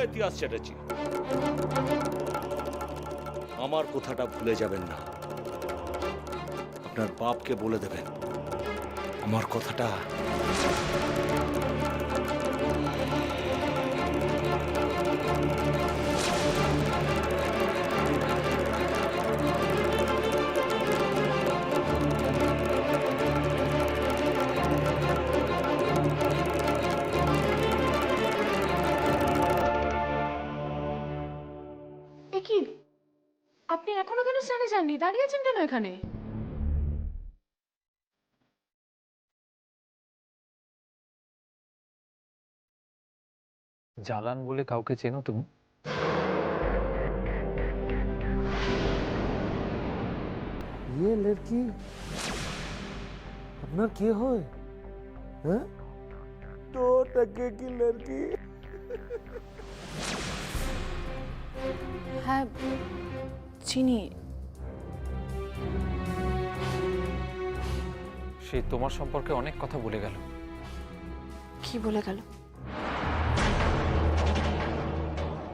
ইতিহাস চ্যাটার্জি, আমার কথাটা ভুলে যাবেন না। আপনার বাপকে বলে দেবেন আমার কথাটা। এ কি, আপনি এখনো কেন স্নানে যাননি? দাঁড়িয়ে আছেন কেন এখানে? জালান বলে কাউকে চেনো তুমি? ये लड़की अपना के होए हैं? 2 टके की लड़की। হ্যাঁ, চিনি। সে তোমার সম্পর্কে অনেক কথা বলে গেল। কি বলে গেল?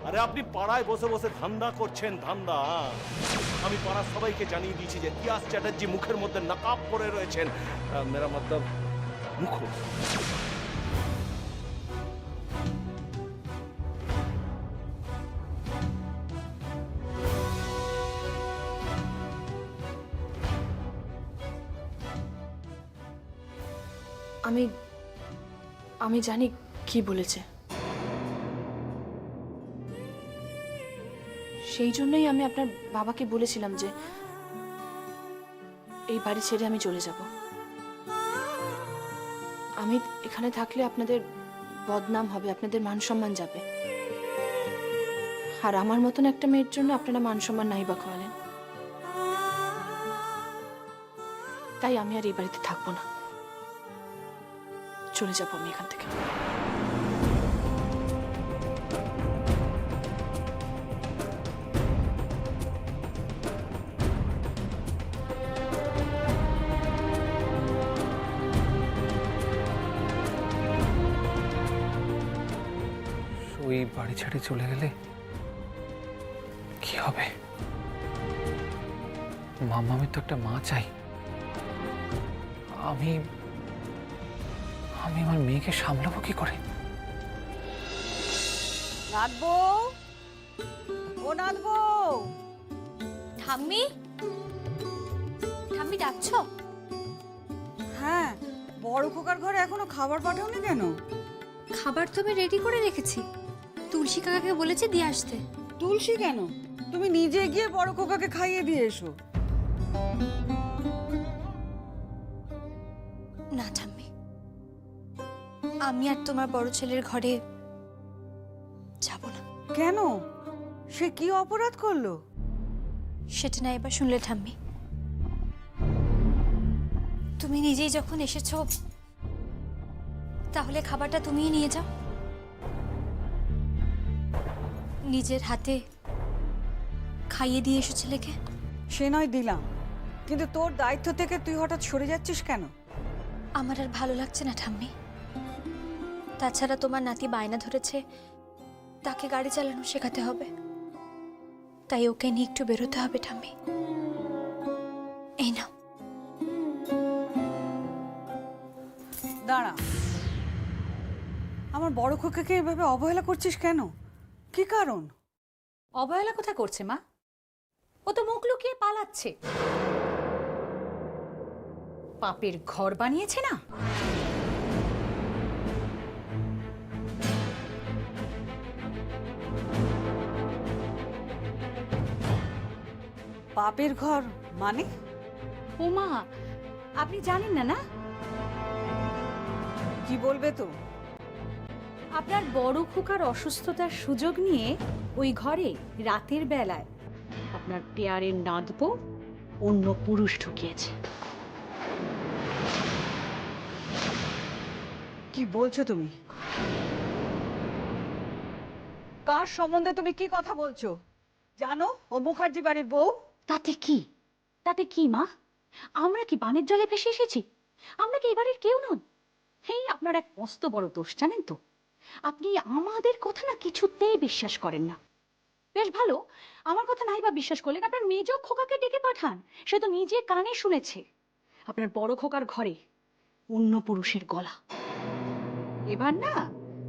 আরে আপনি পাড়ায় বসে বসে ধান্দা করছেন, ধান্দা। আমি পাড়ার সবাইকে জানিয়ে দিয়েছি যে ইতিহাস চ্যাটার্জি মুখের মধ্যে নকাব পরে রয়েছেন। মেরা মতলব মুখোশ। আমি আমি জানি কি বলেছে। সেই জন্যই আমি আপনার বাবাকে বলেছিলাম যে এই বাড়ি ছেড়ে আমি চলে যাব। আমি এখানে থাকলে আপনাদের বদনাম হবে, আপনাদের মান সম্মান যাবে। আর আমার মতন একটা মেয়ের জন্য আপনারা মান সম্মান নাই বা খোয়ালেন। তাই আমি আর এই বাড়িতে থাকবো না, চলে যাবো আমি এখান থেকে। ওই বাড়ি ছেড়ে চলে গেলে কি হবে? মামামের তো একটা মা চাই। আমি আমি আমার মেয়েকে সামলাবো কি করে? নাথবো, ও নাথবো। ঠাম্মি, ঠাম্মি ডাকছো? হ্যাঁ, বড় খোকার ঘরে এখনো খাবার পাঠাওনি কেন? খাবার তো আমি রেডি করে রেখেছি। তুলসী কাকাকে বলেছি দিয়ে আসতে। তুলসী কেন? তুমি নিজে গিয়ে বড় খোকাকে খাইয়ে দিয়ে এসো। না ঠাম্মি, আমি আর তোমার বড় ছেলের ঘরে যাব না। কেন? সে কি অপরাধ করলো? সেটা না এবার শুনলে ঠাম্মি। তুমি নিজেই যখন এসেছো, তাহলে খাবারটা তুমিই নিয়ে যাও। নিজের হাতে খাইয়ে দিয়ে এসো ছেলেকে। সে নয় দিলাম, কিন্তু তোর দায়িত্ব থেকে তুই হঠাৎ সরে যাচ্ছিস কেন? আমার আর ভালো লাগছে না ঠাম্মি। তাছাড়া তোমার নাতি বায়না ধরেছে তাকে গাড়ি চালানো শেখাতে হবে, তাই ওকে নিয়ে একটু বেরোতে হবে ঠাম্মি। এই নাও। দাঁড়া, আমার বড় খোকাকে এভাবে অবহেলা করছিস কেন? কি কারণ? অবহেলা কোথা করছে মা? ও তো মুখ লুকিয়ে পালাচ্ছে। পাপের ঘর বানিয়েছে না? পাপের ঘর মানে? ও মা, আপনি জানেন না না? কি বলবে তো? আপনার বড় খোকার অসুস্থতার সুযোগ নিয়ে ওই ঘরে রাতের বেলায় আপনার পেয়ারের নাদবো অন্য পুরুষ ঢুকিয়েছে। কি বলছো তুমি? কার সম্বন্ধে তুমি কি কথা বলছো? জানো ও মুখার্জি বাড়ির বউ? তাতে কি? তাতে কি মা? আমরা কি বানের জলে ভেসে এসেছি? আমরা কি এবারের কেউ নন? এই আপনার এক মস্ত বড় দোষ জানেন তো? আপনি আমাদের কথা না কিছুতেই বিশ্বাস করেন না। বেশ ভালো, আমার কথা নাই বা বিশ্বাস করলেন, আপনার মেজ খোকাকে ডেকে পাঠান। সে তো নিজে কানে শুনেছে আপনার বড় খোকার ঘরে অন্য পুরুষের গলা। এবার না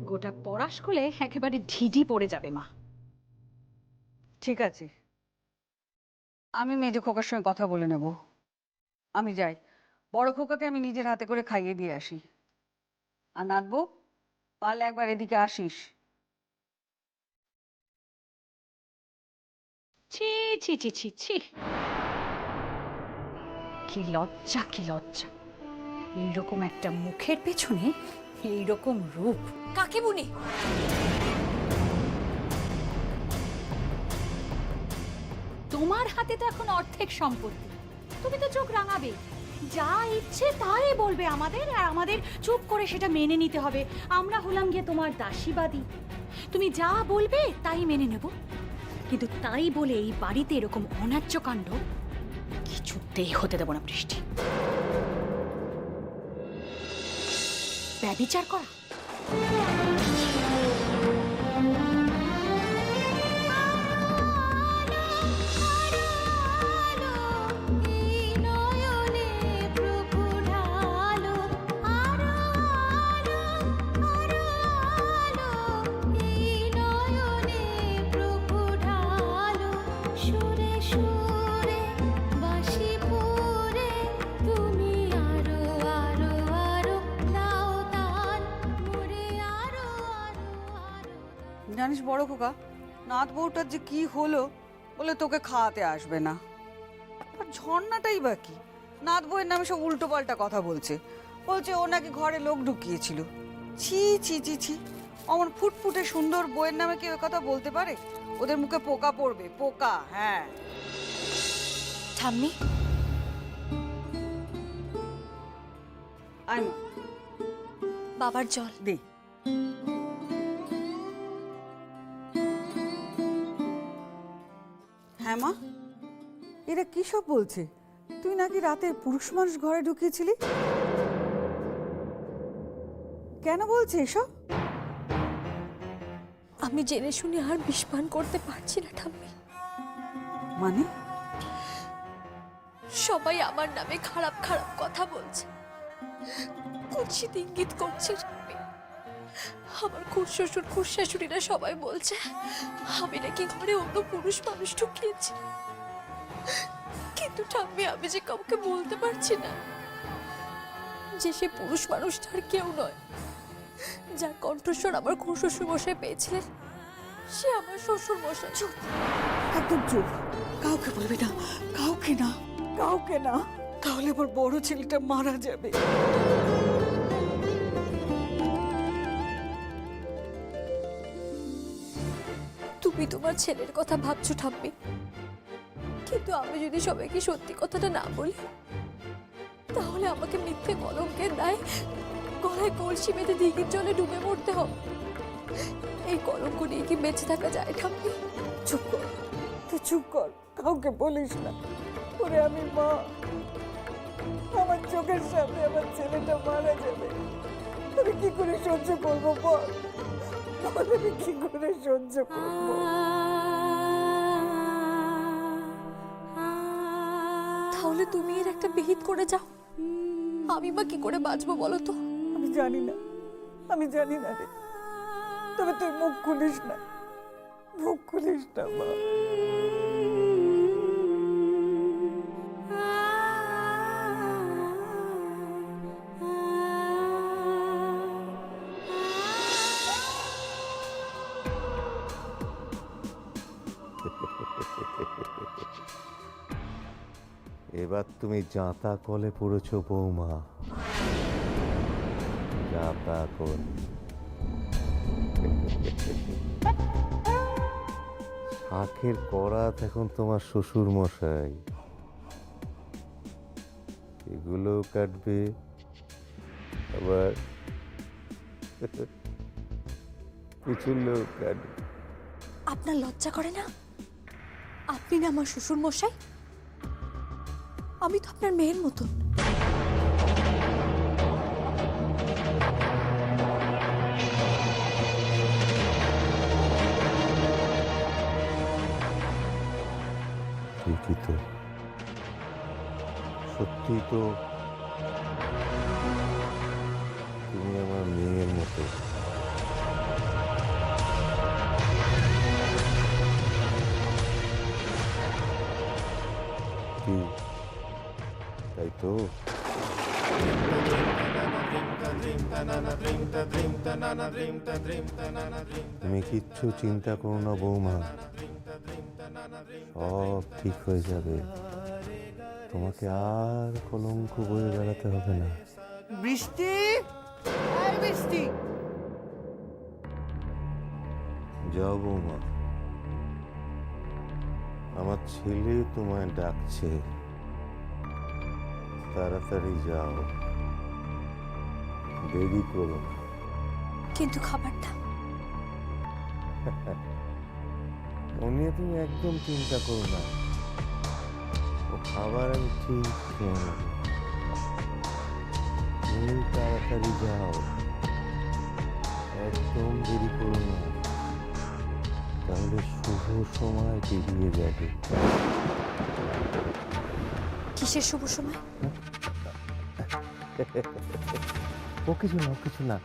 গোটা পড়াশ খুলে একেবারে ঢিঢি পড়ে যাবে মা। ঠিক আছে, আমি মেজ খোকার সঙ্গে কথা বলে নেব। আমি যাই, বড় খোকাকে আমি নিজের হাতে করে খাইয়ে দিয়ে আসি। আর নাতবো, পারলে একবার এদিকে আসিস। ছি ছি ছি ছি ছি, কি লজ্জা, কি লজ্জা! এইরকম একটা মুখের পেছনে এইরকম রূপ। কাকিমুনি, তোমার হাতে তো এখন অর্ধেক সম্পত্তি, তুমি তো চোখ রাঙাবে, যা ইচ্ছে তাই বলবে আমাদের, আর আমাদের চুপ করে সেটা মেনে নিতে হবে। আমরা হলাম গিয়ে তোমার দাসীবাদী, তুমি যা বলবে তাই মেনে নেব। কিন্তু তাই বলে এই বাড়িতে এরকম অন্যায্য কাণ্ড কিছুতেই হতে দেব না বৃষ্টি। ব্যভিচার করা জানিস বড় খোকা, নাত বউটার যে কি হলো, বলে তোকে খাওয়াতে আসবে না। আর ঝর্ণাটাই বা কি, নাত বউয়ের নামে সব উল্টো পাল্টা কথা বলছে। বলছে ও নাকি ঘরে লোক ঢুকিয়েছিল। ছি ছি ছি ছি, অমন ফুটফুটে সুন্দর বউয়ের নামে কেউ কথা বলতে পারে? ওদের মুখে পোকা পড়বে, পোকা। হ্যাঁ ঠাম্মি, আয় মা, বাবার জল। দে। হ্যাঁ মা, এরা কি সব বলছে? তুই নাকি রাতে পুরুষ মানুষ ঘরে ঢুকিয়েছিলি? কেন বলছে এসব? আমি জেনে শুনে আর বিষপান করতে পারছি না ঠাম্মি। মানে? সবাই আমার নামে খারাপ খারাপ কথা বলছে, কুৎসিত ইঙ্গিত করছে ঠাম্মি। আমার খুড়শ্বশুর খুড়শাশুড়িরা সবাই বলছে আমি নাকি ঘরে অন্য পুরুষ মানুষ ঢুকিয়েছি। কিন্তু ঠাম্মি, আমি যে কাউকে বলতে পারছি না যে সে পুরুষ মানুষটা আর কেউ নয়। যার কণ্ঠস্বর আমার খুড়শ্বশুর মশাই পেয়েছিলেন, সে আমার শ্বশুর মশাই। চুপ, একদম চুপ। কাউকে বলবি না, কাউকে না, কাউকে না, তাহলে আমার বড় ছেলেটা মারা যাবে। তুমি তোমার ছেলের কথা ভাবছো ঠাম্মি, কিন্তু আমি যদি সবাইকে সত্যি কথাটা না বলি, তাহলে আমাকে মিথ্যে কলঙ্কের দায় গলায় কলসি বেঁধে দিঘির জলে ডুবে মরতে হবে। এই কলঙ্ক নিয়ে কি বেঁচে থাকা যায় ঠাম্মি? চুপ কর, তুই চুপ কর, কাউকে বলিস না। ওরে আমি মা, আমার চোখের সামনে আমার ছেলেটা মারা যাবে, আমি কি করে সহ্য করবো বল? আমি কি করে সহ্য করবো? তাহলে তুমি এর একটা বিহিত করে যাও, আমি বা কি করে বাঁচবো বলো তো? আমি জানি না, আমি জানি না রে, তবে তুই মুখ খুলিস না, মুখ খুলিস না মা। এবার তুমি জাঁতা কলে পড়েছ বৌমা, জাঁতা কল। শাঁখের করাত এখন তোমার শ্বশুর মশাই, এগুলো কাটবে, আবার কিছু লোক কাটবে। আপনার লজ্জা করে না? আপনি না আমার শ্বশুর মশাই, আমি তো আপনার মেয়ের মতন। ঠিকই তো, সত্যি তো, তুমি আমার মেয়ের মতো। কি, তাই তো? তুমি কিচ্ছু চিন্তা করো না বৌমা, সব ঠিক হয়ে যাবে। তোমাকে আর কলঙ্ক বয়ে বেড়াতে হবে না। বৃষ্টি, এই বৃষ্টি, যাও বৌমা, আমার ছেলে তোমায় ডাকছে, তাড়াতাড়ি যাও, দেরি করো না। কিন্তু খাবারটা ও নিয়ে তুমি একদম চিন্তা করো না, ও খাবার আমি ঠিক খেয়ে নেব। তুমি তাড়াতাড়ি যাও, একদম দেরি করো না, তাহলে শুভ সময় পেরিয়ে যাবে। কিসের শুভ সময়? ও কিছু না, ও কিছু না।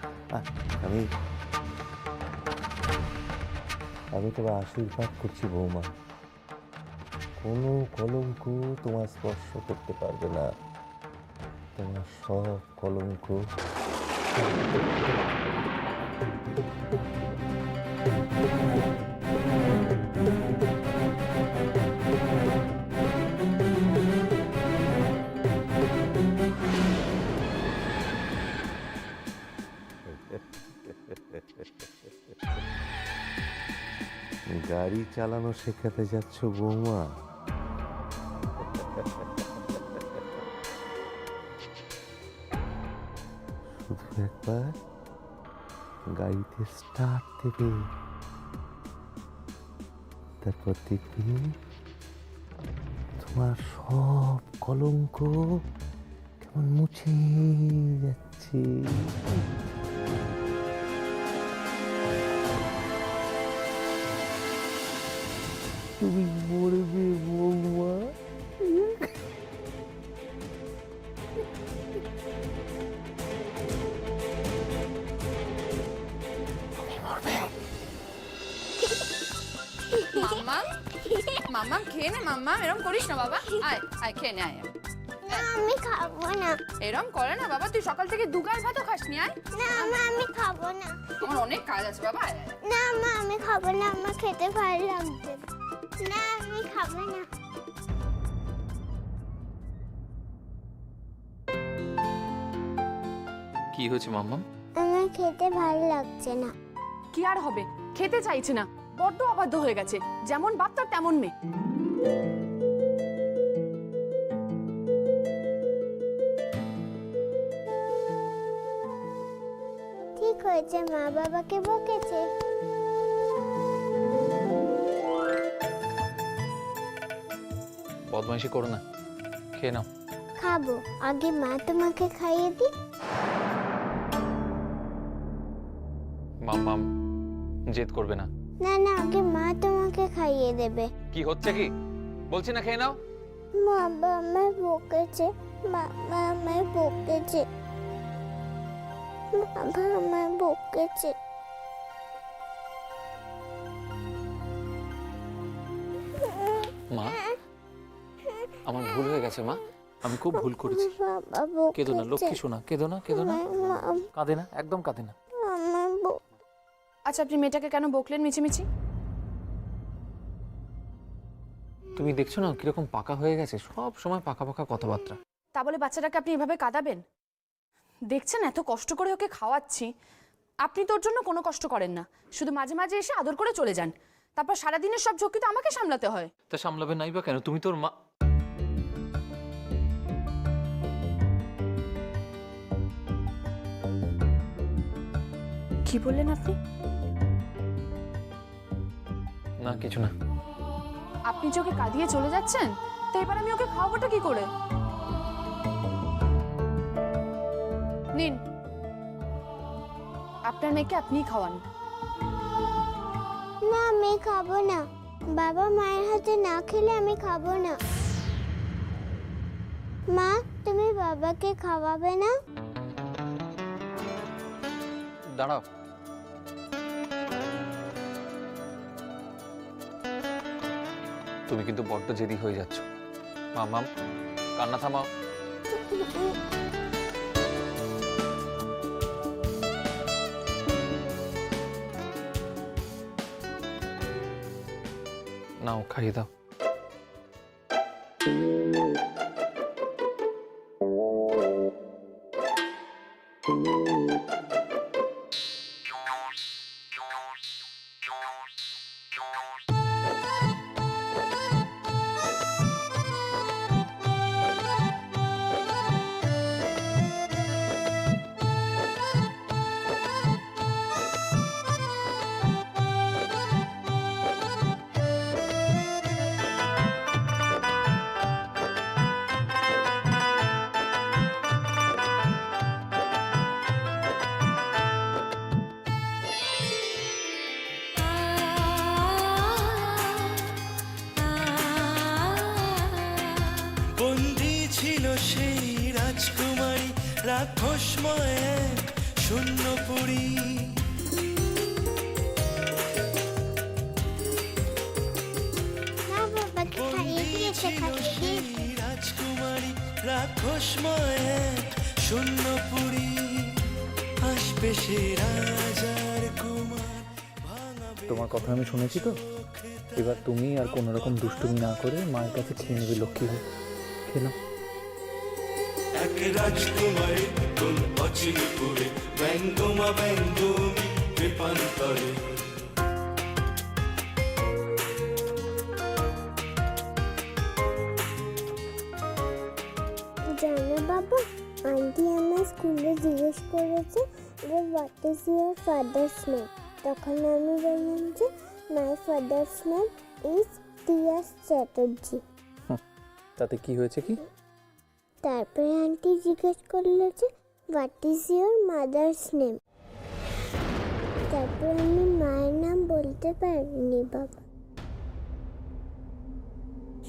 আমি আমি তোমার আশীর্বাদ করছি বৌমা, কোনো কলঙ্ক তোমার স্পর্শ করতে পারবে না। তোমার সব কলঙ্ক গাড়ি চালানো শেখাতে যাচ্ছ বৌমা? শুধু একবার গাড়িতে স্টার্ট দেবে, তারপর দেখবি তোমার সব কলঙ্ক কেমন মুছে যাচ্ছে। তুমি মরবে বৌমা। মাম্মা মাম্মা খেয়ে নে মাম্মা, এরম করিস না বাবা, আয় আয় খেয়ে নে, আয় আয়। আমি খাবো না। এরম করে না বাবা, তুই সকাল থেকে দুগাল ভাতও খাসনি, আয়। না মা, আমি খাবো না। আমার অনেক কাজ আছে বাবা, আয় আয়। না মা, আমি খাবো না, আমার খেতে ভালো লাগছে না। আমি খাবো না। কি হয়েছে মাম্মাম? আমার খেতে ভালো লাগছে না। কি আর হবে, খেতে চাইছে না, বড্ড অবাধ্য হয়ে গেছে, যেমন বাপ তার তেমন মেয়ে। ঠিক হয়েছে, মা বাবাকে বকেছে। বদমাইশি করো না, খেয়ে নাও। খাবো, আগে মা তোমাকে খাইয়ে দি। মাম্মাম জেদ করবে না। না না, আগে মা তোমাকে খাইয়ে দেবে। কি হচ্ছে কি বলছি না, খেয়ে নাও। বাবা আমায় বকেছে, বাবা আমায় বকেছে, বাবা আমায় বকেছে। মা, আমার ভুল হয়ে গেছে মা, আমি খুব ভুল করেছি। বাবা কেঁদো না লক্ষ্মী শোনা, কেঁদো না, কেঁদো না, বকেছে। কাঁদে না, একদম কাঁদে না। আমার আচ্ছা, আপনি মেয়েটাকে কেন বকলেন মিছিমিছি? তুমি দেখছো না কিরকম পাকা হয়ে গেছে, সব সময় পাকা পাকা কথাবার্তা। তা বলে বাচ্চাটাকে আপনি এভাবে কাঁদাবেন? দেখছেন এত কষ্ট করে ওকে খাওয়াচ্ছি, আপনি তোর জন্য কোনো কষ্ট করেন না, শুধু মাঝে মাঝে এসে আদর করে চলে যান, তারপর সারাদিনের সব ঝক্কি তো আমাকে সামলাতে হয়। তা সামলাবে নাই বা কেন? তুমি তোর মা। কি বললেন আপনি? না কিছু না। আপনি যে ওকে কাঁদিয়ে চলে যাচ্ছেন, তো এবার আমি ওকে খাওয়াবোটা কি করে? নিন, আপনার মেয়েকে আপনিই খাওয়ান। না, আমি খাবো না। বাবা মায়ের হাতে না খেলে আমি খাবো না। মা, তুমি বাবাকে খাওয়াবে না? দাঁড়াও, তুমি কিন্তু বড্ড জেদি হয়ে যাচ্ছ। মামাম, কান্না থামাও। নাও, খাইয়ে দাও। বন্দি ছিল সেই রাজকুমারী, রাক্ষসময় এক শূন্যপুরী। না, বাবাকে খাইয়ে দিয়েছে, খাইয়ে দিয়েছে। রাজকুমারী, রাক্ষসময় এক শূন্যপুরী। আসবে সে রাজার কুমার, তোমার কথা আমি শুনেছি তো। এবার তুমি আর কোনো রকম দুষ্টুমি না করে মায়ের কাছে খেয়ে নেবে লক্ষ্মী হয়ে। খেয়ে নাও। এক রাজকুমারী কোন অচিরপুরে, ব্যঙ্গমা ব্যঙ্গমি কৃপান্তরে। জানো বাবা, আন্টি আমার স্কুলে জিজ্ঞেস করেছে যে what is your father's name. তখন আমি বললাম যে my father's name is টিয়াস Chatterjee. তাতে কি হয়েছে কি? তারপরে আন্টি জিজ্ঞেস করলো যে what is your mother's name. তারপর আমি মায়ের নাম বলতে পারিনি বাবা।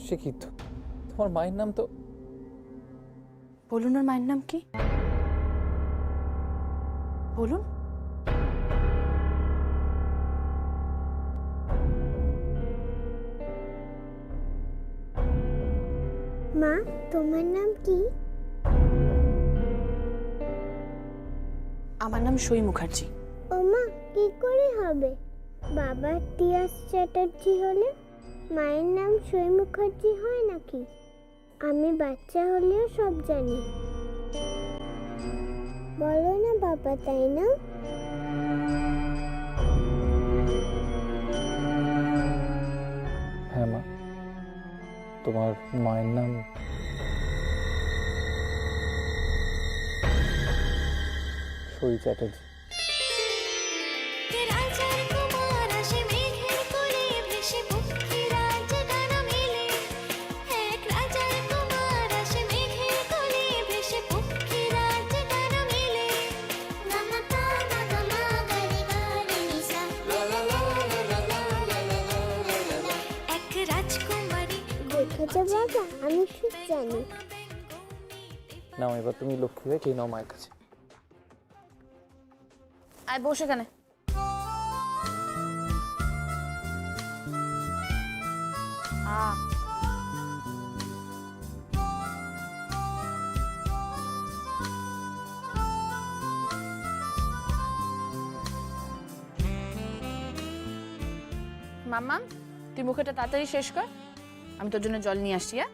সে কি, তোমার মায়ের নাম তো? বলুন, ওর মায়ের নাম কি বলুন। মা, তোমার নাম কি? আমার নাম সই মুখার্জি। ও মা, কি করে হবে? বাবা টিয়াস চ্যাটার্জি হলে মায়ের নাম সই মুখার্জি হয় নাকি? আমি বাচ্চা হলেও সব জানি। বলো না বাবা, তাই না? হ্যাঁ মা, তোমার মায়ের নাম সই চ্যাটার্জি। দেখেছো বাবা, আমি ঠিক জানি। নাও, এবার তুমি লক্ষ্মী হয়ে খেয়ে নাও মায়ের কাছে। আয় বসে এখানে। মাম্মা, তুই মুখেটা তাড়াতাড়ি শেষ কর, আমি তোর জন্য জল নিয়ে আসছি। হ্যাঁ,